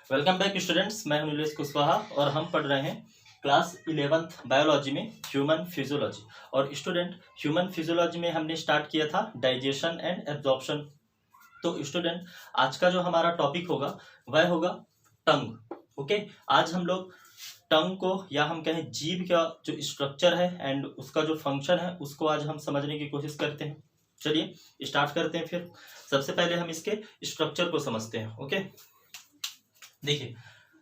Welcome back students, मैं हूं नीलेश कुशवाहा और हम पढ़ रहे हैं क्लास 11th बायोलॉजी में ह्यूमन फिजियोलॉजी। और स्टूडेंट, ह्यूमन फिजियोलॉजी में हमने स्टार्ट किया था डाइजेशन एंड एब्जॉर्प्शन। तो स्टूडेंट, आज का जो हमारा टॉपिक होगा वह होगा टंग। ओके, आज हम लोग टंग को या हम कहें जीभ का जो स्ट्रक्चर है एंड उसका जो फंक्शन है उसको आज हम समझने की कोशिश करते हैं। चलिए स्टार्ट करते हैं। फिर सबसे पहले हम इसके स्ट्रक्चर को समझते हैं। ओके, देखिए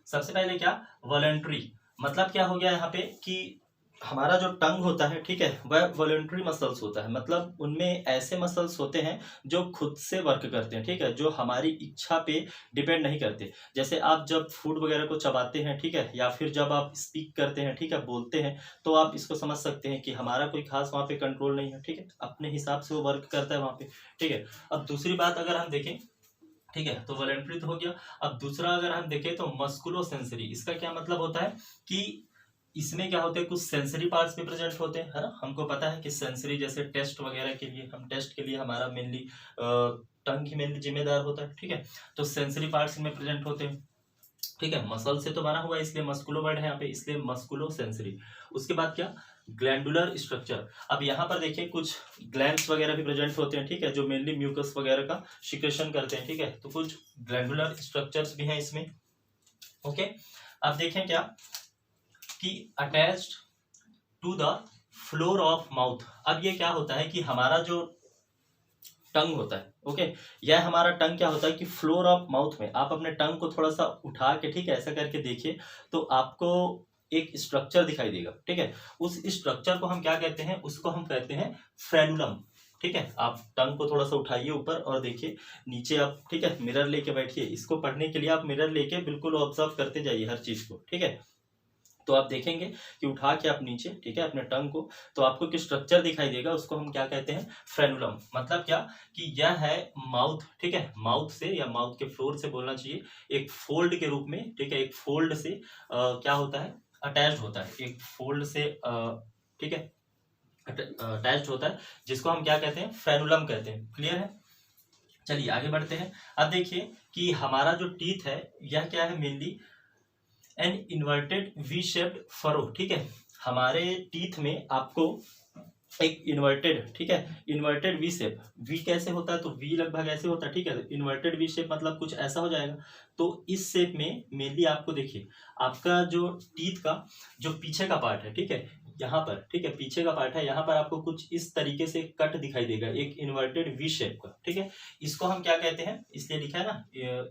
सबसे पहले क्या वॉलंटरी मतलब क्या हो गया यहाँ पे कि हमारा जो टंग होता है, ठीक है, वह वॉलंटरी मसल्स होता है। मतलब उनमें ऐसे मसल्स होते हैं जो खुद से वर्क करते हैं, ठीक है, जो हमारी इच्छा पे डिपेंड नहीं करते। जैसे आप जब फूड वगैरह को चबाते हैं, ठीक है, या फिर जब आप स्पीक करते हैं, ठीक है, बोलते हैं, तो आप इसको समझ सकते हैं कि हमारा कोई खास वहाँ पे कंट्रोल नहीं है, ठीक है, अपने हिसाब से वो वर्क करता है वहाँ पे, ठीक है। अब दूसरी बात अगर हम देखें, ठीक है, तो वॉलंटरी तो हो गया। अब दूसरा अगर हम देखें तो मस्कुलो सेंसरी, इसका क्या मतलब होता है कि इसमें क्या होते हैं, कुछ सेंसरी पार्ट्स भी प्रेजेंट होते हैं, है ना। हमको पता है कि सेंसरी जैसे टेस्ट वगैरह के लिए, हम टेस्ट के लिए हमारा मेनली टंग ही मेनली जिम्मेदार होता है, ठीक है। तो सेंसरी पार्ट्स इनमें प्रेजेंट होते हैं, ठीक है। मसल से तो बना हुआ है इसलिए मस्कुलो वर्ड है यहाँ पे, इसलिए मस्कुलो सेंसरी। उसके बाद क्या, ग्लैंडुलर स्ट्रक्चर। अब यहाँ पर देखिए कुछ ग्लैंड्स वगैरह भी प्रेजेंट होते हैं, ठीक है, जो मेनली म्यूकस वगैरह का सिक्रेशन करते हैं, ठीक है। तो कुछ ग्लैंडुलर स्ट्रक्चर्स भी हैं इसमें। ओके, अब देखें क्या कि attached to the floor of mouth. अब ये क्या होता है कि हमारा जो टंग होता है, ओके, यह हमारा टंग क्या होता है कि फ्लोर ऑफ माउथ में आप अपने टंग को थोड़ा सा उठा के, ठीक है, ऐसा करके देखिए तो आपको एक स्ट्रक्चर दिखाई देगा, ठीक है। उस स्ट्रक्चर को हम क्या कहते हैं, उसको हम कहते हैं फ्रेनुलम, ठीक है। आप टंग को थोड़ा सा उठाइए ऊपर और देखिए नीचे आप, ठीक है, मिरर लेके बैठिए। इसको पढ़ने के लिए आप मिरर लेके बिल्कुल ऑब्जर्व करते जाइए हर चीज को, ठीक है। तो आप देखेंगे कि उठा के आप नीचे, ठीक है, अपने टंग को, तो आपको एक स्ट्रक्चर दिखाई देगा, उसको हम क्या कहते हैं, फ्रेनुलम। मतलब क्या कि यह है माउथ, ठीक है, माउथ से या माउथ के फ्लोर से बोलना चाहिए, एक फोल्ड के रूप में, ठीक है, एक फोल्ड से क्या होता है, अटैच्ड होता है, एक फोल्ड से ठीक है, अटैच्ड होता है, जिसको हम क्या कहते हैं, फ्रेनुलम कहते हैं। क्लियर है। चलिए आगे बढ़ते हैं। अब देखिए कि हमारा जो टीथ है यह क्या है, mainly an inverted V shaped furrow, ठीक है। हमारे टीथ में आपको एक इन्वर्टेड, ठीक है, इन्वर्टेड वी शेप, वी कैसे होता है, तो वी लगभग ऐसे होता है, ठीक है। इन्वर्टेड वी शेप मतलब कुछ ऐसा हो जाएगा। तो इस शेप में मेनली आपको देखिए आपका जो टीथ का जो पीछे का पार्ट है, ठीक है, यहाँ पर, ठीक है, पीछे का पार्ट है, यहाँ पर आपको कुछ इस तरीके से कट दिखाई देगा, एक इन्वर्टेड वी शेप का, ठीक है। इसको हम क्या कहते हैं, इसलिए लिखा है ना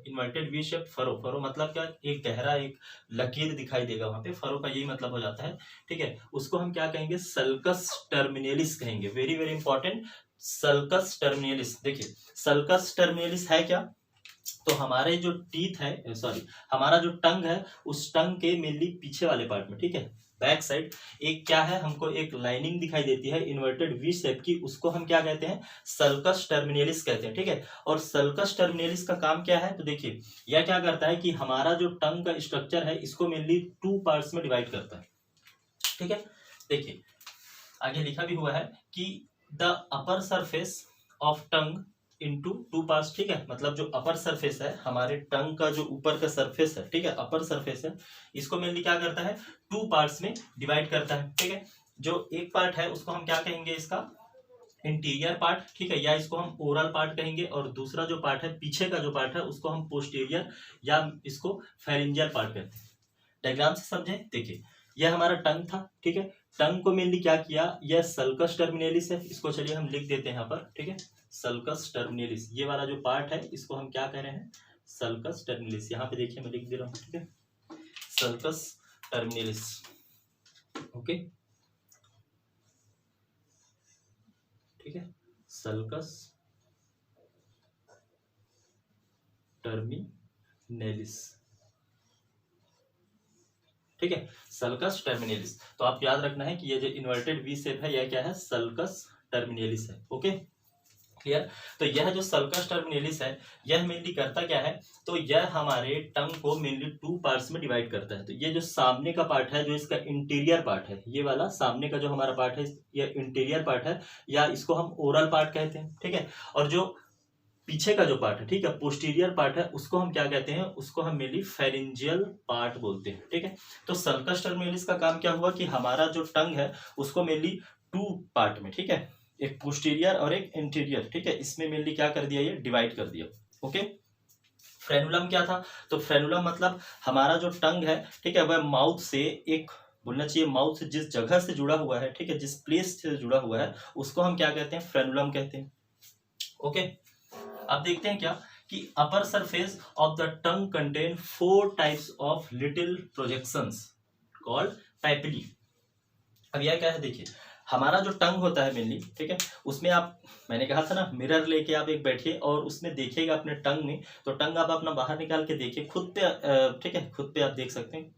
inverted V shape furrow. Furrow मतलब क्या, एक गहरा एक लकीर दिखाई देगा वहां पे, फरो का यही मतलब हो जाता है, ठीक है। उसको हम क्या कहेंगे, सल्कस टर्मिनेलिस कहेंगे। Very very important, sulcus terminalis. देखिए सल्कस टर्मिनेलिस है क्या, तो हमारे जो टीथ है, सॉरी, हमारा जो टंग है, उस टंग के मेनली पीछे वाले पार्ट में, ठीक है, बैक साइड, एक क्या है, हमको एक लाइनिंग दिखाई देती है इन्वर्टेड वी शेप की, उसको हम क्या कहते हैं, सल्कस टर्मिनेलिस कहते हैं, ठीक है। और सल्कस टर्मिनेलिस का काम क्या है, तो देखिए यह क्या करता है कि हमारा जो टंग का स्ट्रक्चर है इसको मेनली 2 पार्ट्स में डिवाइड करता है, ठीक है। देखिए आगे लिखा भी हुआ है कि the upper surface of tongue into 2 parts, ठीक है। मतलब जो अपर सरफेस है, हमारे टंग का जो ऊपर का सरफेस है, ठीक है, अपर सरफेस है, इसको मेनली क्या करता है, 2 पार्ट्स में डिवाइड करता है, ठीक है। जो एक पार्ट है उसको हम क्या कहेंगे, इसका इंटीरियर पार्ट, ठीक है, या इसको हम ओरल पार्ट कहेंगे, और दूसरा जो पार्ट है पीछे का जो पार्ट है उसको हम पोस्टीरियर या इसको फेरिंजियल पार्ट कहते हैं। डायग्राम से समझे। देखिए यह हमारा टंग था, ठीक है। टंग को मेनली क्या किया, यह सल्कस टर्मिनेलिस है, इसको चलिए हम लिख देते हैं यहाँ पर, ठीक है, सल्कस टर्मिनेलिस। ये वाला जो पार्ट है इसको हम क्या कह रहे हैं, सल्कस टर्मिनेलिस। यहाँ पे देखिए मैं लिख दे रहा हूँ, ठीक है, सल्कस टर्मिनेलिस। ओके, ठीक है, सल्कस टर्मिनेलिस, ठीक है, सल्कस टर्मिनेलिस। तो आप याद रखना है कि ये जो इन्वर्टेड वी शेप है यह क्या है, सल्कस टर्मिनेलिस है। Okay, clear. तो यह जो सल्कस टर्मिनेलिस है यह मेनली करता क्या है, तो यह हमारे टंग को मेनली 2 पार्ट्स में डिवाइड करता है। तो ये जो सामने का पार्ट है, जो इसका इंटीरियर पार्ट है, ये वाला सामने का जो हमारा पार्ट है, ये इंटीरियर पार्ट है, या इसको हम ओरल पार्ट कहते हैं, ठीक है। और जो पीछे का जो पार्ट है, ठीक है, पोस्टीरियर पार्ट है, उसको हम क्या कहते हैं, उसको हम मेनली फेरिंजियल पार्ट बोलते हैं, ठीक है। तो सल्कस टर्मिनलिस का काम क्या हुआ कि हमारा जो टंग है उसको मेनली टू पार्ट में, ठीक है, एक पोस्टीरियर और एक इंटीरियर, ठीक है, इसमें मेनली क्या कर दिया, ये डिवाइड कर दिया। ओके, फ्रेनुलम क्या था, तो फ्रेनुलम मतलब हमारा जो टंग है, ठीक है, वह माउथ से एक, बोलना चाहिए माउथ से जिस जगह से जुड़ा हुआ है, ठीक है, जिस प्लेस से जुड़ा हुआ है उसको हम क्या कहते हैं, फ्रेनुलम कहते हैं। ओके, अब देखते हैं क्या कि upper surface of the tongue contain 4 types of little projections called papillae. अब यह क्या है, देखिए हमारा जो टंग होता है मेनली, ठीक है, उसमें आप, मैंने कहा था ना, मिरर लेके आप एक बैठिए और उसमें देखिएगा अपने टंग में, तो टंग आप अपना बाहर निकाल के देखिए खुद पे, ठीक है, खुद पे आप देख सकते हैं,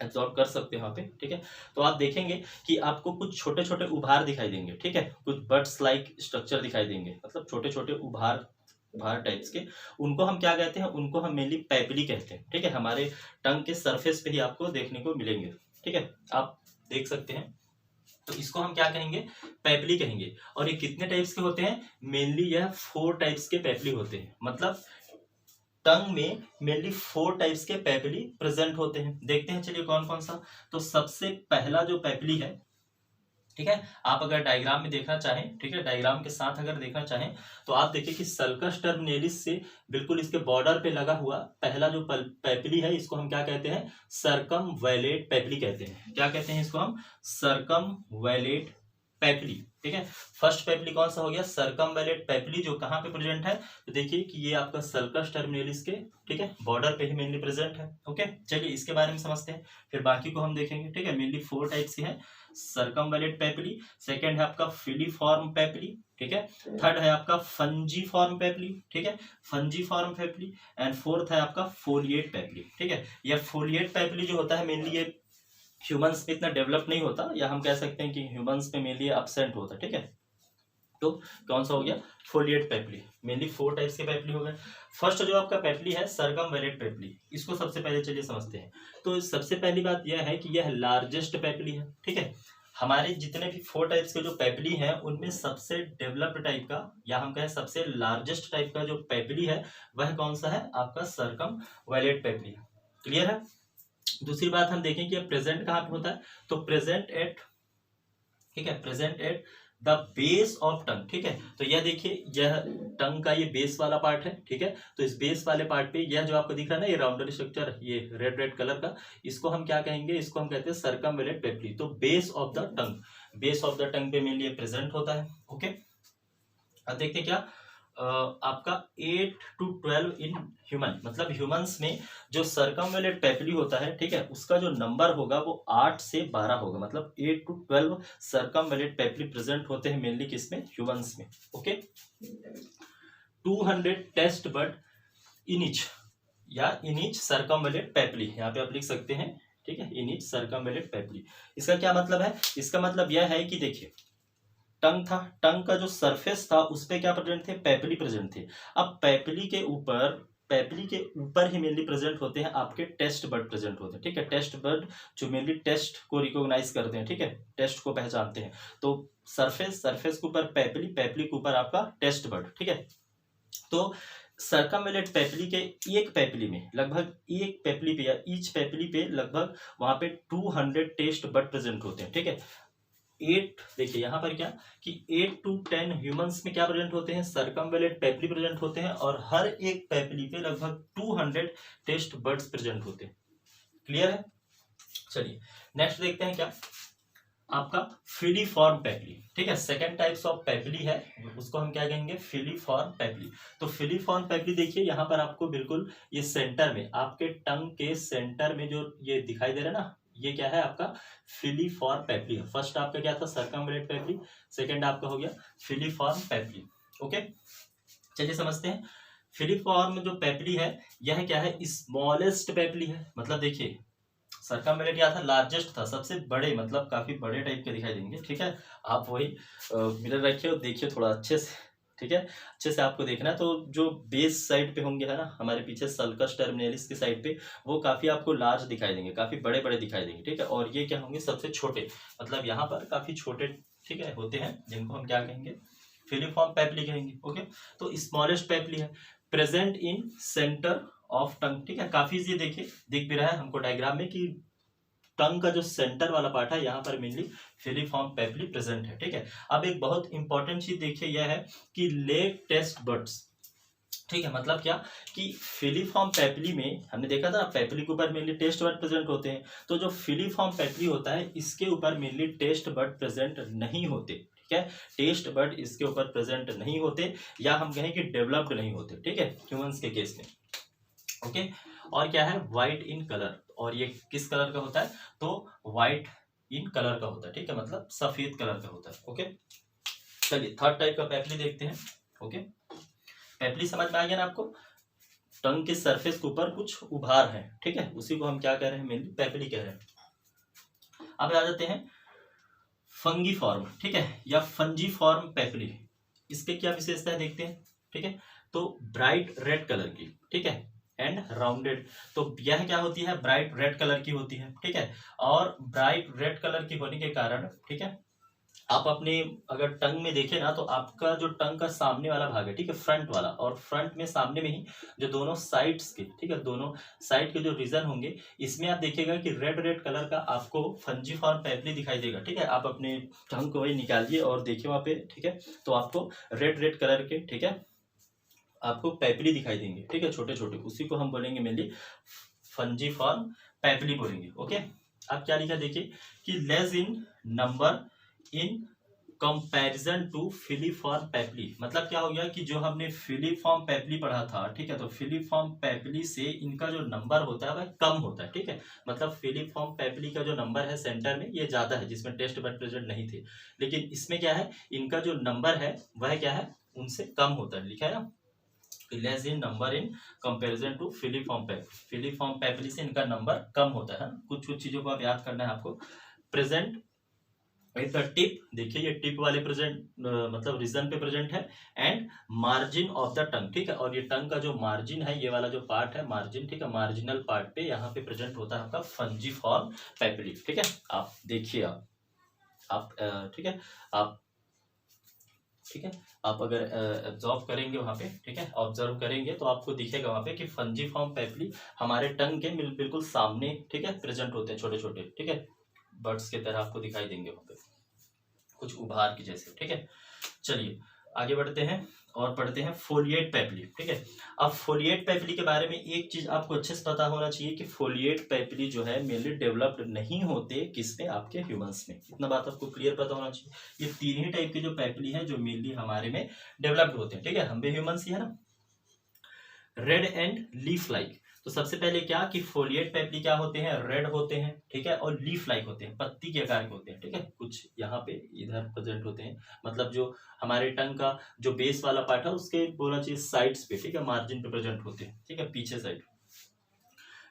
एब्जॉर्ब कर सकते हैं वहाँ पे, ठीक है। तो आप देखेंगे कि आपको कुछ छोटे छोटे उभार दिखाई देंगे, ठीक है, कुछ बर्ड्स लाइक स्ट्रक्चर दिखाई देंगे, मतलब छोटे छोटे उभार टाइप्स के, उनको हम क्या कहते हैं, उनको हम मेनली पैपिली कहते हैं, ठीक है, हमारे टंग के सरफेस पे ही आपको देखने को मिलेंगे, ठीक है, आप देख सकते हैं। तो इसको हम क्या कहेंगे, पैपिली कहेंगे। और ये कितने टाइप्स के होते हैं, मेनली यह 4 टाइप्स के पैपिली होते हैं, मतलब टंग में मेनली 4 टाइप्स के पैपिली प्रेजेंट होते हैं। देखते हैं चलिए कौन कौन सा। तो सबसे पहला जो पैपिली है, ठीक है, आप अगर डायग्राम में देखना चाहें, ठीक है, डायग्राम के साथ अगर देखना चाहें तो आप देखिए कि सल्कस टर्मिनेलिस से बिल्कुल इसके बॉर्डर पे लगा हुआ पहला जो पैपिली है, इसको हम क्या कहते हैं, सर्कमवैलेट पैपिली कहते हैं। क्या कहते हैं इसको हम, सर्कमवैलेट पैपिली, ठीक है। फर्स्ट पैपिली कौन सा हो गया, सर्कमवैलेट पैपिली, जो कहाँ पे प्रेजेंट है, तो देखिए कि ये आपका सल्कस टर्मिनेलिस के, ठीक है, बॉर्डर पे ही मेनली प्रेजेंट है। ओके, चलिए इसके बारे में समझते हैं, फिर बाकी को हम देखेंगे, ठीक है। मेनली 4 टाइप्स की है, सर्कमवैलेट पैपिली, सेकंड है आपका फिलीफॉर्म पैपिली, ठीक है, थर्ड है आपका फंजीफॉर्म पैपिली, ठीक है, फंजीफॉर्म पैपिली, एंड फोर्थ है आपका फोलिएट पैपिली, ठीक है। यह फोलिएट पैपिली जो होता है मेनली ये ह्यूमंस में इतना डेवलप नहीं होता, या हम कह सकते हैं कि ह्यूमंस में मेनली एब्सेंट होता है, ठीक है। तो कौन सा हो गया, फोलिएट पैपिली, मेनली 4 टाइप्स के पैपिली हो गए। फर्स्ट जो आपका पैपिली है सर्कमवैलेट पैपिली, इसको सबसे पहले चलिए समझते हैं। तो सबसे पहली बात यह है कि यह लार्जेस्ट पैपिली है, ठीक है। हमारे जितने भी 4 टाइप्स के जो पैपिली हैं उनमें सबसे डेवलप्ड टाइप का, या हम कहें सबसे लार्जेस्ट टाइप का जो पैपिली है वह कौन सा है, आपका सर्कमवैलेट पैपिली। क्लियर है। दूसरी बात हम देखें कि प्रेजेंट कहाँ पे होता है, तो प्रेजेंट एट, ठीक है, present at the base of tongue, ठीक है। तो यह देखिए, यह टंग का ये बेस वाला पार्ट है, ठीक है। तो इस बेस वाले पार्ट पे यह जो आपको दिख रहा है ना, ये राउंडर स्ट्रक्चर, ये रेड रेड कलर का, इसको हम क्या कहेंगे, इसको हम कहते हैं सर्कमवैलेट पैपिली। तो base of the tongue, base of the टंग पे मेनली प्रेजेंट होता है। ओके, अब देखते हैं क्या, आपका 8 to 12 इन ह्यूमन, मतलब ह्यूमंस में जो सर्कमवैलेट पैपिली होता है, ठीक है, उसका जो नंबर होगा वो 8 से 12 होगा, मतलब 8 to 12 सर्कमवैलेट पैपिली प्रेजेंट होते हैं मेनली किसमें, ह्यूमंस में। Okay, 200 taste bud in each, या इन ईच सर्कमवैलेट पैपिली, यहाँ पे आप लिख सकते हैं, ठीक है, इन ईच सर्कमवैलेट पैपिली। इसका क्या मतलब है, इसका मतलब यह है कि देखिए टंग था, टंग का जो सरफेस था उस पे क्या प्रेजेंट थे, पैपिली प्रेजेंट थे। अब पैपिली के ऊपर ही मेनली प्रेजेंट होते हैं आपके टेस्ट बर्ड प्रेजेंट होते हैं, ठीक है। टेस्ट बर्ड जो मेनली टेस्ट को रिकॉग्नाइज करते हैं, ठीक है, टेस्ट को पहचानते हैं। तो सरफेस के ऊपर पैपिली, पैपिली के ऊपर आपका टेस्ट बर्ड, ठीक है। तो सर्कमवैलेट पैपिली के एक पैपिली में लगभग, एक पैपिली पे या ईच पैपिली पे लगभग वहां पे 200 टेस्ट बर्ड प्रेजेंट होते हैं, ठीक है। 8, देखिए यहाँ पर क्या कि 8 to 10 ह्यूमंस में क्या प्रेजेंट होते हैं, सर्कमवैलेट पैपिली प्रेजेंट होते हैं, और हर एक पैपिली पे लगभग 200 टेस्ट बर्ड्स प्रेजेंट होते हैं। क्लियर है। चलिए नेक्स्ट देखते हैं क्या, आपका फिलीफॉर्म पैपिली, ठीक है, सेकंड टाइप्स ऑफ पैपिली है, उसको हम क्या कहेंगे, फिलीफॉर्म पैपिली। तो फिलीफॉर्म पैपिली देखिए यहाँ पर आपको बिल्कुल ये सेंटर में, आपके टंग के सेंटर में जो ये दिखाई दे रहा है ना, ये क्या है आपका फिलीफॉर्म पैपिली है। फर्स्ट आपका क्या था, सर्कमवैलेट पैपिली, सेकंड आपका हो गया फिलीफॉर्म पैपिली। ओके, चलिए समझते हैं। फिलीफॉर्म जो पैपिली है यह क्या है, स्मॉलेस्ट पैपिली है, मतलब देखिए सर्कमवैलेट क्या था, लार्जेस्ट था, सबसे बड़े, मतलब काफी बड़े टाइप के दिखाई देंगे, ठीक है। आप वही मिरर रखिए और देखिए थोड़ा अच्छे से, ठीक है, अच्छे से आपको देखना है। तो जो बेस साइड पे होंगे है ना, हमारे पीछे सल्कस टर्मिनेलिस की साइड पे, वो काफी आपको लार्ज दिखाई देंगे, काफी बड़े बड़े दिखाई देंगे, ठीक है। और ये क्या होंगे, सबसे छोटे, मतलब यहाँ पर काफी छोटे, ठीक है, होते हैं, जिनको हम क्या कहेंगे, फिलीफॉर्म पेपली कहेंगे। ओके, तो स्मॉलेस्ट पेपली है, present in centre of tongue. ठीक है, काफी इजी देखिए, दिख भी रहा है हमको डायग्राम में कि टंग का जो सेंटर वाला पार्ट है यहाँ पर मेनली फिलीफॉर्म पेपली प्रेजेंट है। ठीक है, अब एक बहुत इंपॉर्टेंट चीज देखिए यह है कि लेग टेस्ट बड्स। ठीक है, मतलब क्या कि फिलीफॉर्म पेपली में हमने देखा था पेपली के ऊपर मेनली टेस्ट बड प्रेजेंट होते हैं, तो जो फिलीफॉर्म पेपली होता है इसके ऊपर मेनली टेस्ट बड प्रेजेंट नहीं होते। ठीक है, टेस्ट बड इसके ऊपर प्रेजेंट नहीं होते, या हम कहें कि डेवलप्ड नहीं होते। ठीक है, ह्यूमंस के केस में। ओके, और क्या है, व्हाइट इन कलर, और ये किस कलर का होता है, तो व्हाइट इन कलर का होता है। ठीक है, मतलब सफेद कलर का होता है। ओके, चलिए थर्ड टाइप का पेपली देखते हैं। ओके, पेपली समझ में आ गया ना आपको, टंग के सरफेस के ऊपर कुछ उभार है। ठीक है, उसी को हम क्या कह रहे हैं, मेनली पेपली कह रहे हैं। अब आ जाते हैं फंगी फॉर्म। ठीक है, या फंजी फॉर्म पेपली, इसके क्या विशेषता है देखते हैं। ठीक है, तो ब्राइट रेड कलर की, ठीक है, एंड राउंडेड, तो यह क्या होती है, ब्राइट रेड कलर की होती है। ठीक है, और ब्राइट रेड कलर की होने के कारण, ठीक है, आप अपने अगर टंग में देखें ना, तो आपका जो टंग का सामने वाला भाग है, ठीक है, फ्रंट वाला, और फ्रंट में सामने में ही जो दोनों साइड्स के, ठीक है, दोनों साइड के जो रीजन होंगे, इसमें आप देखिएगा कि रेड रेड कलर का आपको फंजीफॉर्म पेपली दिखाई देगा। ठीक है, आप अपने टंग को वही निकालिए और देखिए वहां पे। ठीक है, तो आपको रेड रेड कलर के, ठीक है, आपको पेपली दिखाई देंगे। ठीक है, छोटे छोटे, उसी को हम बोलेंगे मेनली फंजीफॉर्म पेपली बोलेंगे। ओके, अब क्या लिखा देखिए कि less in number in comparison to filiform papillae, मतलब क्या हो गया कि जो हमने फिलीफॉर्म पेपली पढ़ा था, ठीक है, तो फिलीफॉर्म पेपली से इनका जो नंबर होता है वह कम होता है। ठीक है, मतलब फिलीफॉर्म पेपली का जो नंबर है सेंटर में ये ज्यादा है, जिसमें टेस्ट बड प्रेजेंट नहीं थे, लेकिन इसमें क्या है, इनका जो नंबर है वह क्या है, उनसे कम होता है। लिखा है ना, less in number in comparison to filiform papillae, filiform papillae से इनका नंबर कम होता है। कुछ कुछ चीजों को आप याद करना है आपको। प्रेजेंट विद द टिप, देखिए ये टिप वाले प्रेजेंट मतलब रीजन पे प्रेजेंट है, एंड मार्जिन ऑफ द टंग। ठीक है, और ये टंग का जो मार्जिन है, ये वाला जो पार्ट है मार्जिन, ठीक है, मार्जिनल पार्ट पे यहाँ पे प्रेजेंट होता है आपका फंजीफॉर्म पेपली। ठीक है, आप देखिए, आप ठीक है, आप, ठीक है, आप अगर एब्जॉर्व करेंगे वहां पे, ठीक है, ऑब्जर्व करेंगे, तो आपको दिखेगा वहां पे कि फंजीफॉर्म पेपली हमारे टंग के बिल्कुल सामने, ठीक है, प्रेजेंट होते हैं, छोटे छोटे, ठीक है, बर्ड्स की तरह आपको दिखाई देंगे वहां पे, कुछ उभार की जैसे। ठीक है, चलिए आगे बढ़ते हैं और पढ़ते हैं फोलिएट पेपली। ठीक है, अब फोलिएट पेपली के बारे में एक चीज आपको अच्छे से पता होना चाहिए कि फोलिएट पेपली जो है मेनली डेवलप्ड नहीं होते किसमें, आपके ह्यूमंस में। इतना बात आपको क्लियर पता होना चाहिए। ये तीन ही टाइप के जो पेपली है जो मेनली हमारे में डेवलप्ड होते हैं। ठीक है, हम भी ह्यूमंस ही है ना। रेड एंड लीफ लाइक, तो सबसे पहले क्या कि फोलिएट पेपली क्या होते हैं, रेड होते हैं, ठीक है, और लीफ लाइक होते हैं, पत्ती के आकार के होते हैं। ठीक है, कुछ यहाँ पे इधर प्रेजेंट होते हैं, मतलब जो हमारे टंग का जो बेस वाला पार्ट है उसके बोलना चाहिए साइड्स पे, ठीक है, मार्जिन पे प्रेजेंट होते हैं। ठीक है, पीछे side,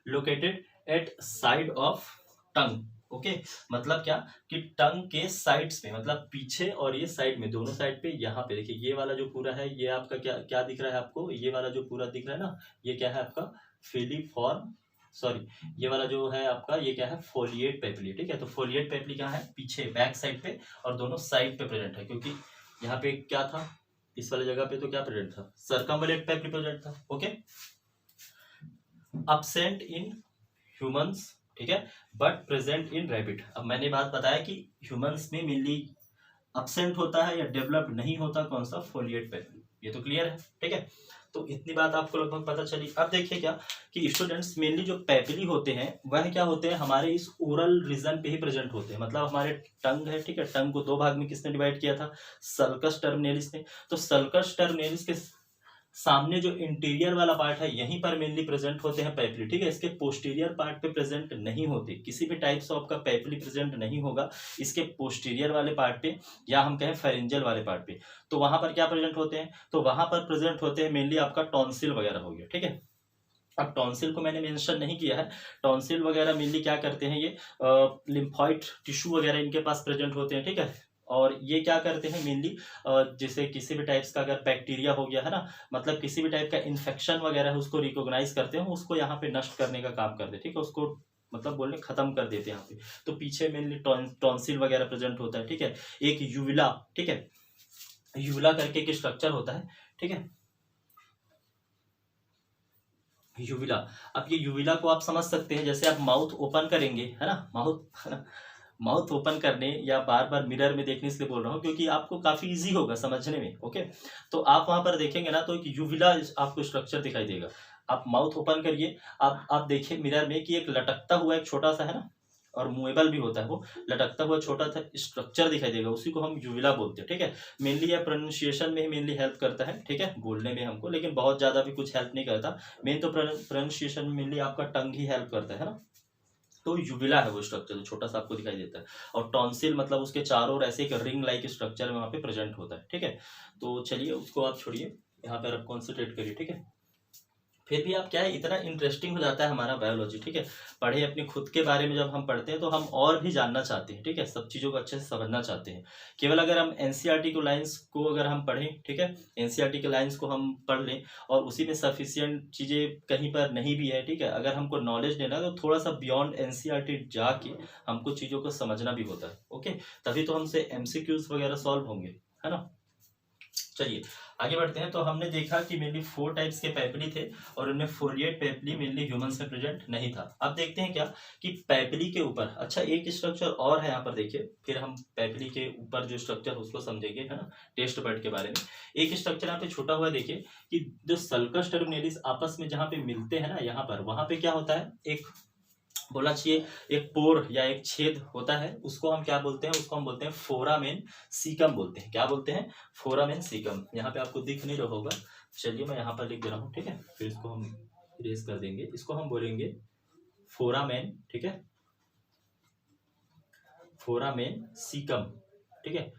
located at side of tongue. Okay, मतलब क्या कि टंग के साइड्स पे, मतलब पीछे और ये साइड में, दोनों साइड पे, यहाँ पे देखिए ये वाला जो पूरा है, ये आपका क्या क्या दिख रहा है आपको, ये वाला जो पूरा दिख रहा है ना, ये क्या है आपका फिलीफॉर्म, सॉरी, ये वाला जो है आपका ये क्या है, फोलिएट पेपली। ठीक है, तो फोलिएट पेपली कहाँ है, पीछे बैक साइड पे, और दोनों साइड पे प्रेजेंट है, क्योंकि यहाँ पे क्या था, इस वाले जगह पे तो क्या प्रेजेंट था, सर्कमवलेट पेपली प्रेजेंट था। ओके, absent इन ह्यूमंस, ठीक है, बट प्रेजेंट इन रैबिट। अब मैंने बात बताया कि ह्यूमंस में मेनली absent होता है या डेवलप नहीं होता कौन सा, फोलिएट पेपली। ये तो क्लियर है। ठीक है, तो इतनी बात आपको लगभग पता चली। अब देखिए क्या कि स्टूडेंट्स मेनली जो पेपली होते हैं वह क्या होते हैं, हमारे इस ओरल रीजन पे ही प्रेजेंट होते हैं, मतलब हमारे टंग है, ठीक है, टंग को दो भाग में किसने डिवाइड किया था, सल्कस टर्मिनेलिस ने। तो सल्कस टर्मिनेलिस के सामने जो इंटीरियर वाला पार्ट है यहीं पर मेनली प्रेजेंट होते हैं पेपली। ठीक है, इसके पोस्टीरियर पार्ट पे प्रेजेंट नहीं होते, किसी भी टाइप्स ऑफ का पेपली प्रेजेंट नहीं होगा इसके पोस्टीरियर वाले पार्ट पे, या हम कहें फेरेंजियल वाले पार्ट पे। तो वहां पर क्या प्रेजेंट होते हैं, तो वहां पर प्रेजेंट होते हैं मेनली आपका टॉन्सिल वगैरह हो गया। ठीक है, अब टॉन्सिल को मैंने मेंशन नहीं किया है, टॉन्सिल वगैरह मेनली क्या करते हैं, ये लिम्फॉइड टिश्यू वगैरह इनके पास प्रेजेंट होते हैं। ठीक है, और ये क्या करते हैं मेनली, जैसे किसी भी टाइप्स का अगर बैक्टीरिया हो गया है ना, मतलब किसी भी टाइप का इन्फेक्शन वगैरह है, उसको रिकॉग्नाइज करते हैं, उसको यहाँ पे नष्ट करने का काम करते हैं। ठीक है, उसको मतलब बोलने खत्म कर देते हैं यहाँ पे। तो पीछे मेनली टॉन्सिल वगैरह प्रेजेंट होता है। ठीक है, एक यूविला, ठीक है, यूविला करके एक स्ट्रक्चर होता है, ठीक है, यूविला। अब ये यूविला को आप समझ सकते हैं, जैसे आप माउथ ओपन करेंगे, है ना, माउथ माउथ ओपन करने या बार बार मिरर में देखने से बोल रहा हूँ क्योंकि आपको काफी इजी होगा समझने में। ओके, तो आप वहां पर देखेंगे ना तो एक यूविला आपको स्ट्रक्चर दिखाई देगा। आप माउथ ओपन करिए, आप देखिए मिरर में कि एक लटकता हुआ एक छोटा सा, है ना, और मूवेबल भी होता है, वो लटकता हुआ छोटा सा स्ट्रक्चर दिखाई देगा, उसी को हम यूविला बोलते हैं, ठीक है। मेनली यह प्रोनाउंसिएशन में ही मेनली हेल्प करता है, ठीक है, बोलने में हमको, लेकिन बहुत ज्यादा भी कुछ हेल्प नहीं करता। मेन तो प्रोनाउंसिएशन में मेनली आपका टंग ही हेल्प करता है ना। तो यूविला है वो स्ट्रक्चर जो छोटा सा आपको दिखाई देता है। और टॉन्सिल मतलब उसके चारों ओर ऐसे एक रिंग लाइक स्ट्रक्चर में वहाँ पे प्रेजेंट होता है, ठीक है। तो चलिए उसको आप छोड़िए, यहाँ पर आप कॉन्सेंट्रेट करिए, ठीक है। फिर भी आप क्या है, इतना इंटरेस्टिंग हो जाता है हमारा बायोलॉजी, ठीक है। पढ़े अपने खुद के बारे में जब हम पढ़ते हैं तो हम और भी जानना चाहते हैं, ठीक है, सब चीज़ों को अच्छे से समझना चाहते हैं। केवल अगर हम एनसीईआरटी को लाइंस को अगर हम पढ़ें, ठीक है, एनसीईआरटी के लाइंस को हम पढ़ लें और उसी में सफिशियंट चीज़ें कहीं पर नहीं भी है, ठीक है, अगर हमको नॉलेज लेना है तो थोड़ा सा बियॉन्ड एनसीईआरटी जाके हमको चीज़ों को समझना भी होता है। ओके, तभी तो हमसे एमसीक्यूज वगैरह सॉल्व होंगे, है ना। चलिए आगे बढ़ते हैं। तो हमने देखा कि मेनली 4 टाइप्स के पैपिली थे और उनमें फोलिएट पैपिली मेनली ह्यूमंस में प्रेजेंट नहीं था। अब देखते हैं क्या कि पैपिली के ऊपर, अच्छा एक स्ट्रक्चर और है यहाँ पर देखिए, फिर हम पैपिली के ऊपर जो स्ट्रक्चर उसको समझेंगे, है ना, टेस्ट बर्ड के बारे में। एक स्ट्रक्चर यहाँ पे छोटा हुआ देखिए कि जो सल्कस टर्मिनेलिस आपस में जहाँ पे मिलते हैं ना, यहाँ पर वहां पे क्या होता है, एक बोलना चाहिए एक पोर या एक छेद होता है, उसको हम क्या बोलते हैं, उसको हम बोलते हैं फोरामेन सीकम बोलते हैं। क्या बोलते हैं, फोरामेन सीकम। यहाँ पे आपको दिख नहीं रहा होगा, चलिए मैं यहाँ पर लिख दे रहा हूँ, ठीक है, फिर इसको हम इरेज कर देंगे। इसको हम बोलेंगे फोरामेन, ठीक है, फोरामेन सीकम, ठीक है।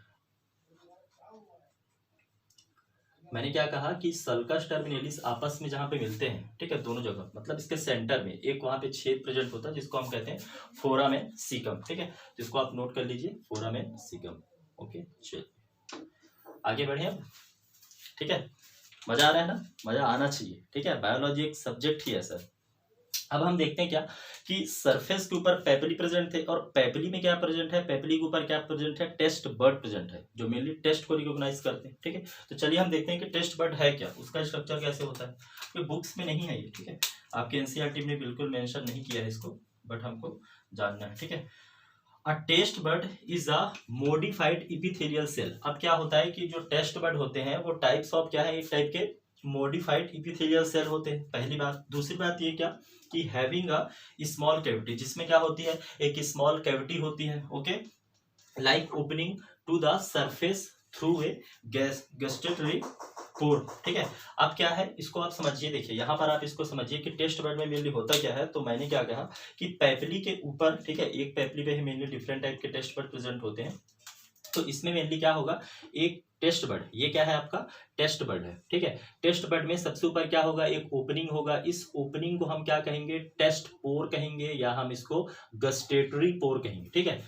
मैंने क्या कहा कि सल्कस टर्मिनेलिस आपस में जहां पे मिलते हैं, ठीक है, दोनों जगह, मतलब इसके सेंटर में एक वहां पे छेद प्रेजेंट होता है जिसको हम कहते हैं फोरामेन सीकम, ठीक है। जिसको आप नोट कर लीजिए, फोरामेन सीकम। ओके, चलिए आगे बढ़े अब, ठीक है। मजा आ रहा है ना, मजा आना चाहिए, ठीक है, बायोलॉजी एक सब्जेक्ट ही है सर। अब हम देखते हैं क्या कि सरफेस के ऊपर पेपिली प्रेजेंट थे और पेपिली में क्या प्रेजेंट है, पेपिली के ऊपर क्या प्रेजेंट है, टेस्ट बर्ड प्रेजेंट है जो मेनली टेस्ट को रिकॉग्नाइज करते हैं, ठीक है। तो चलिए हम देखते हैं कि टेस्ट बर्ड है क्या, उसका स्ट्रक्चर कैसे होता है। ये बुक्स में नहीं है ये, ठीक है, आपके एनसीईआरटी में बिल्कुल मेंशन नहीं किया है इसको, बट हमको जानना है, ठीक है। A taste bud is a modified epithelial cell. अब क्या होता है कि जो टेस्ट बर्ड होते हैं वो टाइप्स ऑफ क्या है, एक टाइप के मोडिफाइड इपिथेलियल सेल होते हैं, पहली बात। दूसरी बात ये क्या कि हैविंग अ स्मॉल कैविटी, जिसमें क्या होती है, एक स्मॉल कैविटी होती है, okay, like opening to the surface through a gustatory pore, ठीक है। अब क्या है, इसको आप समझिए, देखिए यहाँ पर आप इसको समझिए कि टेस्ट बर्ड में मेनली होता क्या है। तो मैंने क्या कहा कि पैपिली के ऊपर, ठीक है, एक पैपिली पे मेनली डिफरेंट टाइप के टेस्ट बर्ड प्रेजेंट होते हैं। तो इसमें मेनली क्या होगा, एक टेस्ट बर्ड, ये क्या है आपका टेस्ट बर्ड है, ठीक है। टेस्ट बर्ड में सबसे ऊपर क्या होगा, एक ओपनिंग होगा, इस ओपनिंग को हम क्या कहेंगे, टेस्ट पोर कहेंगे या हम इसको गस्टेटरी पोर कहेंगे, ठीक है।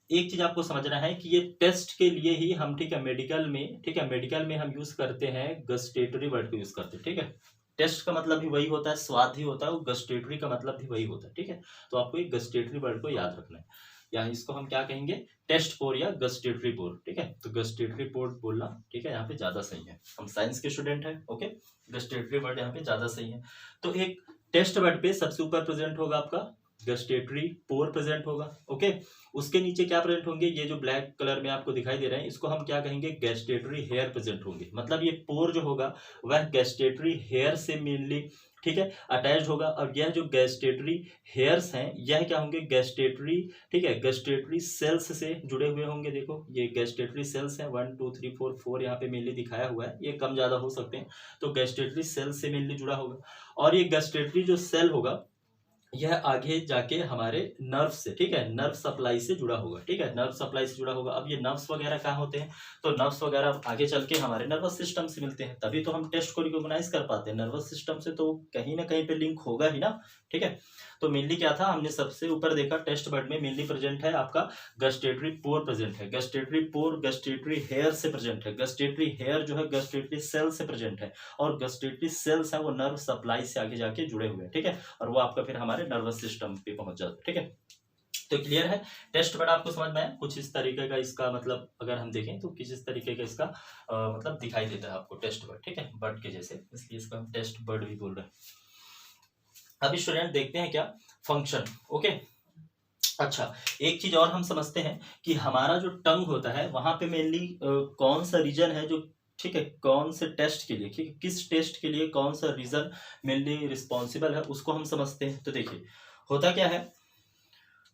एक चीज आपको समझना है कि ये टेस्ट के लिए ही हम, ठीक है, मेडिकल में, ठीक है, मेडिकल में हम यूज करते हैं गस्टेटरी वर्ड को यूज करते हैं, ठीक है। टेस्ट का मतलब भी वही होता है, स्वाद ही होता है, और गस्टेटरी का मतलब भी वही होता है, ठीक है। तो आपको एक गस्टेटरी वर्ड को याद रखना है, या इसको हम क्या कहेंगे, टेस्ट पोर या गस्टेटरी पोर, ठीक है। तो गस्टेटरी पोर बोलना, ठीक है, यहाँ पे ज्यादा सही है, हम साइंस के स्टूडेंट हैं, ओके। गस्टेटरी वर्ड यहाँ पे ज्यादा सही है। तो एक टेस्ट वर्ड पे सबसे ऊपर प्रेजेंट होगा आपका गस्टेटरी पोर प्रेजेंट होगा, ओके। उसके नीचे क्या प्रेजेंट होंगे, ये जो ब्लैक कलर में आपको दिखाई दे रहे हैं, इसको हम क्या कहेंगे, गैस्टेटरी हेयर प्रेजेंट होंगे। मतलब ये पोर जो होगा वह गैस्टेटरी हेयर से मेनली, ठीक है, अटैच होगा। और यह जो गैस्टेटरी हेयर्स हैं यह क्या होंगे, गैस्टेटरी, ठीक है, गैस्टेटरी सेल्स से जुड़े हुए होंगे। देखो ये गैस्टेटरी सेल्स हैं, 1 2 3 4 4 यहाँ पे मेनली दिखाया हुआ है, ये कम ज्यादा हो सकते हैं। तो गैस्टेटरी सेल से मेनली जुड़ा होगा। और ये गैस्टेटरी जो सेल होगा यह आगे जाके हमारे नर्व से, ठीक है, नर्व सप्लाई से जुड़ा होगा, ठीक है, नर्व सप्लाई से जुड़ा होगा। अब ये नर्व्स वगैरह कहाँ होते हैं, तो नर्व्स वगैरह आगे चल के हमारे नर्वस सिस्टम से मिलते हैं, तभी तो हम टेस्ट को रिकॉग्नाइज कर पाते हैं। नर्वस सिस्टम से तो कहीं ना कहीं पे लिंक होगा ही ना, ठीक है। तो मेनली क्या था, हमने सबसे ऊपर देखा टेस्ट बर्ड में मेनली प्रेजेंट है आपका गस्टेटरी पोर प्रेजेंट है। गस्टेटरी पोर गस्टेटरी हेयर से प्रेजेंट है। गस्टेटरी हेयर जो है गस्टेटरी सेल से प्रेजेंट है, और गस्टेटरी सेल्स है वो नर्व सप्लाई से आगे जाके जुड़े हुए हैं, ठीक है। और वो आपका फिर हमारे नर्वस सिस्टम पे पहुंच जाता है, ठीक है। तो क्लियर है। टेस्ट बर्ड आपको समझ में आया, कुछ इस तरीके का इसका मतलब अगर हम देखें तो किस इस तरीके का इसका मतलब दिखाई देता है आपको टेस्ट बर्ड, ठीक है, बर्ड के जैसे, इसलिए इसको हम टेस्ट बर्ड भी बोल रहे हैं। अभी स्टूडेंट देखते हैं क्या फंक्शन। ओके, अच्छा, एक चीज और हम समझते हैं कि हमारा जो टंग होता है वहां पे मेनली कौन सा रीजन है जो, ठीक है, कौन से टेस्ट के लिए, ठीक है, किस टेस्ट के लिए कौन सा रीजन मेनली रिस्पॉन्सिबल है उसको हम समझते हैं। तो देखिए होता क्या है,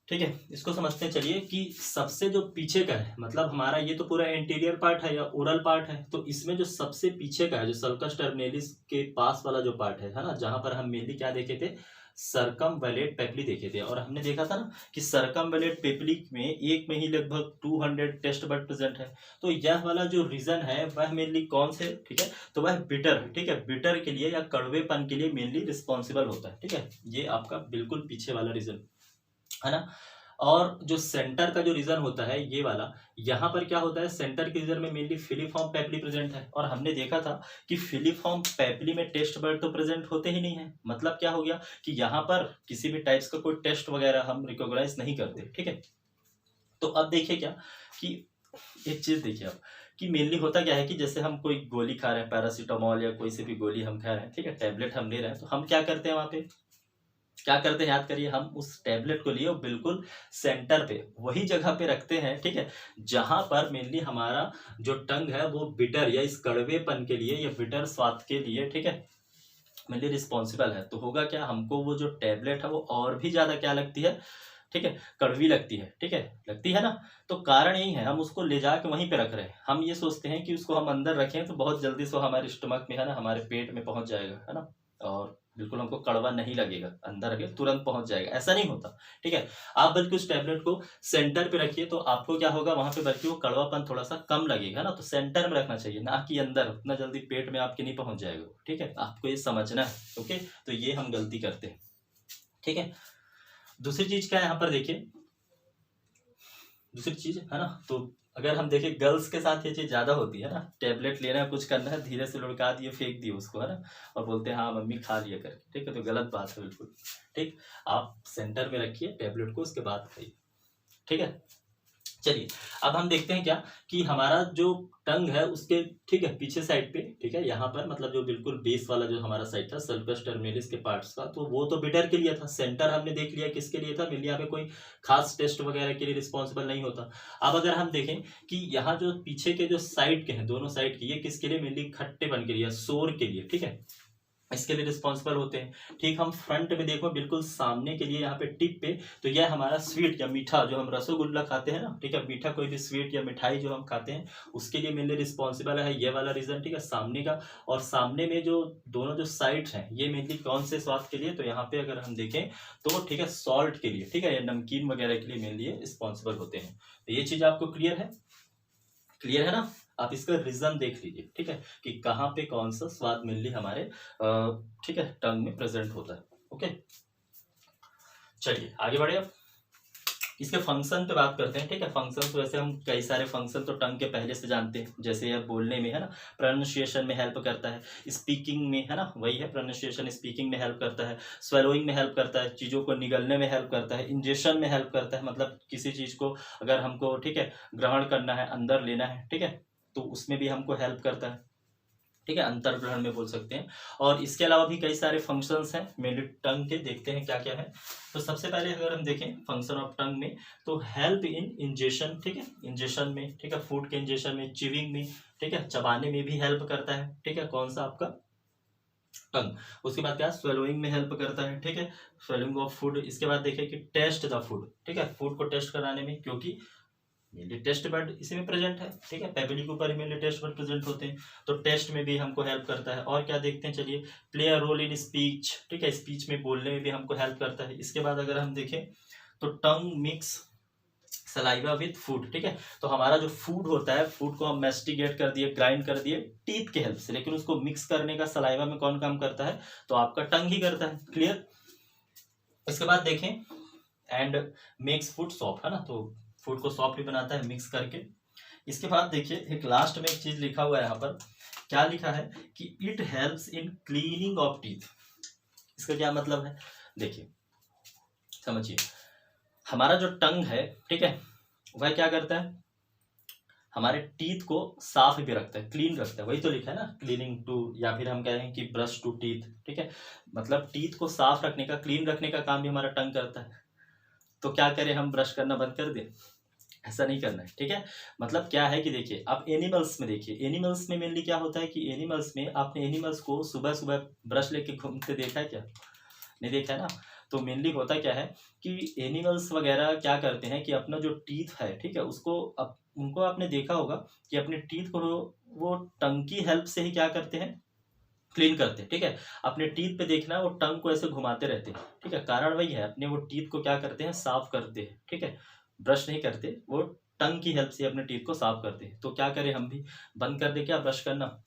ठीक है, इसको समझते हैं चलिए कि सबसे जो पीछे का है, मतलब हमारा ये तो पूरा एंटीरियर पार्ट है या ओरल पार्ट है, तो इसमें जो सबसे पीछे का है, जो सल्कस टर्मिनेलिस के पास वाला जो पार्ट है ना, जहां पर हम मेनली क्या देखे थे, सर्कमवैलेट पेप्ली देखे थे। और हमने देखा था ना कि सर्कमवैलेट पेप्ली में एक में ही लगभग 200 टेस्ट बर्ड प्रेजेंट है। तो यह वाला जो रीजन है वह मेनली कौन से, ठीक है, तो वह बिटर, ठीक है, बिटर के लिए या कड़वेपन के लिए मेनली रिस्पॉन्सिबल होता है, ठीक है, ये आपका बिल्कुल पीछे वाला रीजन है ना। और जो सेंटर का जो रीजन होता है ये वाला, यहाँ पर क्या होता है, सेंटर के रीजन में मेनली फिलीफॉर्म पेप्ली प्रेजेंट है। और हमने देखा था कि फिलीफॉर्म पेप्ली में टेस्ट बर्ड तो प्रेजेंट होते ही नहीं है। मतलब क्या हो गया कि यहाँ पर किसी भी टाइप्स का कोई टेस्ट वगैरह हम रिकॉग्नाइज नहीं करते, ठीक है। तो अब देखिए क्या कि एक चीज देखिए आप कि मेनली होता क्या है कि जैसे हम कोई गोली खा रहे हैं, पैरासीटामोल या कोई सी भी गोली हम खा रहे हैं, ठीक है, टैबलेट हम ले रहे हैं, तो हम क्या करते हैं वहां पे, क्या करते हैं, याद करिए, हम उस टैबलेट को लिए बिल्कुल सेंटर पे, वही जगह पे रखते हैं, ठीक है, जहां पर मेनली हमारा जो टंग है वो बिटर या इस कड़वेपन के लिए या बिटर स्वाद के लिए, ठीक है, मेनली रिस्पॉन्सिबल है। तो होगा क्या, हमको वो जो टैबलेट है वो और भी ज्यादा क्या लगती है, ठीक है, कड़वी लगती है, ठीक है, लगती है ना। तो कारण यही है, हम उसको ले जाके वहीं पे रख रहे हैं। हम ये सोचते हैं कि उसको हम अंदर रखें तो बहुत जल्दी से हमारे स्टमक में, है ना, हमारे पेट में पहुंच जाएगा, है ना, और बिल्कुल हमको कड़वा नहीं लगेगा, अंदर रखे तुरंत पहुंच जाएगा, ऐसा नहीं होता, ठीक है। आप बल्कि उस टैबलेट को सेंटर पे रखिए तो आपको क्या होगा, वहां पे बल्कि वो कड़वापन थोड़ा सा कम लगेगा ना। तो सेंटर में रखना चाहिए, ना कि अंदर, उतना जल्दी पेट में आपके नहीं पहुंच जाएगा, ठीक है, आपको ये समझना है। ओके, तो ये हम गलती करते हैं, ठीक है। दूसरी चीज क्या है यहाँ पर देखिए, दूसरी चीज है ना, तो अगर हम देखें गर्ल्स के साथ ये चीज ज्यादा होती है ना, टैबलेट लेना है, कुछ करना है, धीरे से लुढ़का दिए, फेंक दिए उसको, है ना, और बोलते हैं हाँ मम्मी खा लिया करके, ठीक है, तो गलत बात है बिल्कुल, ठीक। आप सेंटर में रखिए टैबलेट को, उसके बाद खाइए, ठीक है। चलिए अब हम देखते हैं क्या कि हमारा जो टंग है उसके, ठीक है, पीछे साइड पे, ठीक है, यहाँ पर मतलब जो बिल्कुल बेस वाला जो हमारा साइड था सल्कस टर्मिनेलिस के पार्ट्स का, तो वो तो बिटर के लिए था। सेंटर हमने देख लिया किसके लिए था, मिलिया पे कोई खास टेस्ट वगैरह के लिए रिस्पॉन्सिबल नहीं होता। अब अगर हम देखें कि यहाँ जो पीछे के जो साइड के हैं, दोनों साइड के, ये किसके लिए, मिली खट्टेपन के लिए, शोर के लिए, ठीक है, इसके लिए रिस्पॉन्सिबल होते हैं। ठीक, हम फ्रंट में देखो बिल्कुल सामने के लिए, यहाँ पे टिप पे, तो यह हमारा स्वीट या मीठा, जो हम रसगुल्ला खाते हैं ना, ठीक है, मीठा कोई भी स्वीट या मिठाई जो हम खाते हैं उसके लिए मेनली रिस्पॉन्सिबल है ये वाला रीजन, ठीक है, सामने का। और सामने में जो दोनों जो साइड हैं ये मेनली कौन से स्वाद के लिए, तो यहाँ पे अगर हम देखें तो, ठीक है, सॉल्ट के लिए, ठीक है, या नमकीन वगैरह के लिए मेनली रिस्पॉन्सिबल होते हैं। तो ये चीज आपको क्लियर है, क्लियर है ना। आप इसका रीजन देख लीजिए, ठीक है, कि कहाँ पे कौन सा स्वाद मेनली हमारे ठीक है टंग में प्रेजेंट होता है। ओके, चलिए आगे बढ़े। अब इसके फंक्शन पे बात करते हैं, ठीक है। फंक्शन तो वैसे हम कई सारे फंक्शन तो टंग के पहले से जानते हैं, जैसे यह बोलने में, है ना, प्रोनाउंसिएशन में हेल्प करता है, स्पीकिंग में, है ना, वही है प्रोनाउंसिएशन, स्पीकिंग में हेल्प करता है, स्वेलोइंग में हेल्प करता है, चीज़ों को निगलने में हेल्प करता है, इंजेशन में हेल्प करता है, मतलब किसी चीज़ को अगर हमको, ठीक है, ग्रहण करना है, अंदर लेना है, ठीक है, तो उसमें भी हमको हेल्प करता है, ठीक है, अंतर्ग्रहण में बोल सकते हैं। और इसके अलावा भी कई सारे फंक्शंस हैं मेनली टंग के, देखते हैं क्या क्या है। तो सबसे पहले अगर हम देखें फंक्शन ऑफ टंग में, तो हेल्प इन इंजेशन, ठीक है, इंजेशन में, ठीक है, फूड के इंजेशन में, चिविंग में, ठीक है, चबाने में भी हेल्प करता है, ठीक है, कौन सा आपका टंग। उसके बाद क्या, स्वेलोइंग में हेल्प करता है, ठीक है, स्वेलिंग ऑफ फूड। इसके बाद देखें कि टेस्ट द फूड, ठीक है, फूड को टेस्ट कराने में, क्योंकि मेनली टेस्ट बर्ड इसी में प्रेजेंट है, ठीक है, पेबली के ऊपर ही मेनली टेस्ट बर्ड प्रेजेंट होते हैं, तो टेस्ट में भी हमको हेल्प करता है। और क्या देखते हैं चलिए, play a role in speech, ठीक है, स्पीच में बोलने में भी हमको हेल्प करता है। इसके बाद अगर हम देखें तो टंग मिक्स सलाइवा विथ फूड, ठीक है, तो हमारा जो फूड होता है, फूड को हम मेस्टिगेट कर दिए, ग्राइंड कर दिए टीथ के हेल्प से, लेकिन उसको मिक्स करने का सलाइवा में कौन काम करता है, तो आपका टंग ही करता है। क्लियर। इसके बाद देखें एंड मेक्स फूड सॉफ्ट, है ना, तो फूड को सॉफ्ट भी बनाता है मिक्स करके। इसके बाद देखिए एक लास्ट में एक चीज लिखा हुआ है यहाँ पर, क्या लिखा है कि it helps in cleaning of teeth. इसका क्या मतलब है, देखिए समझिए, हमारा जो टंग है, ठीक है, वह क्या करता है, हमारे टीथ को साफ भी रखता है, क्लीन रखता है। वही तो लिखा है ना, क्लीनिंग टू, या फिर हम कहें कि ब्रश टू टीथ, ठीक है, मतलब टीथ को साफ रखने का, क्लीन रखने का काम भी हमारा टंग करता है। तो क्या करें, हम ब्रश करना बंद कर दें? ऐसा नहीं करना है, ठीक है। मतलब क्या है कि देखिए, आप एनिमल्स में देखिए, एनिमल्स में मेनली क्या होता है कि एनिमल्स में आपने एनिमल्स को सुबह सुबह ब्रश लेके घूमते देखा है क्या? नहीं देखा है ना। तो मेनली होता क्या है कि एनिमल्स वगैरह क्या करते हैं कि अपना जो टीथ है, ठीक है, उसको उनको आपने देखा होगा कि अपने टीथ को वो टंग की हेल्प से ही क्या करते हैं, क्लीन करते हैं, ठीक है। अपने टीथ पे देखना, वो टंग को ऐसे घुमाते रहते हैं, ठीक है, कारण वही है, अपने वो टीथ को क्या करते हैं, साफ करते हैं, ठीक है, ब्रश नहीं करते, वो टंग की हेल्प से अपने टीथ को साफ करते हैं। तो क्या करें, हम भी बंद कर दे क्या ब्रश करना?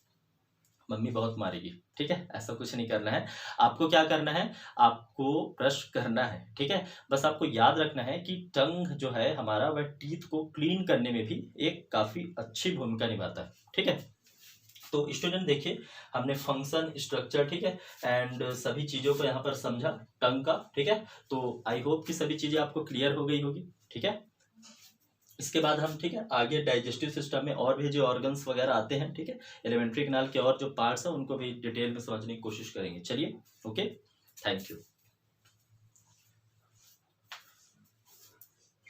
मम्मी बहुत मारेगी, ठीक है, ऐसा कुछ नहीं करना है। आपको क्या करना है, आपको ब्रश करना है, ठीक है। बस आपको याद रखना है कि टंग जो है हमारा, वह टीथ को क्लीन करने में भी एक काफ़ी अच्छी भूमिका निभाता है, ठीक है। तो स्टूडेंट देखिए, हमने फंक्शन, स्ट्रक्चर, ठीक है, एंड सभी चीज़ों को यहाँ पर समझा टंग का, ठीक है। तो आई होप कि सभी चीज़ें आपको क्लियर हो गई होगी, ठीक है। इसके बाद हम, ठीक है, आगे डाइजेस्टिव सिस्टम में और भी जो ऑर्गन्स वगैरह आते हैं, ठीक है, एलिमेंट्री कैनाल के और जो पार्ट्स हैं उनको भी डिटेल में समझने की कोशिश करेंगे। चलिए, ओके, थैंक यू।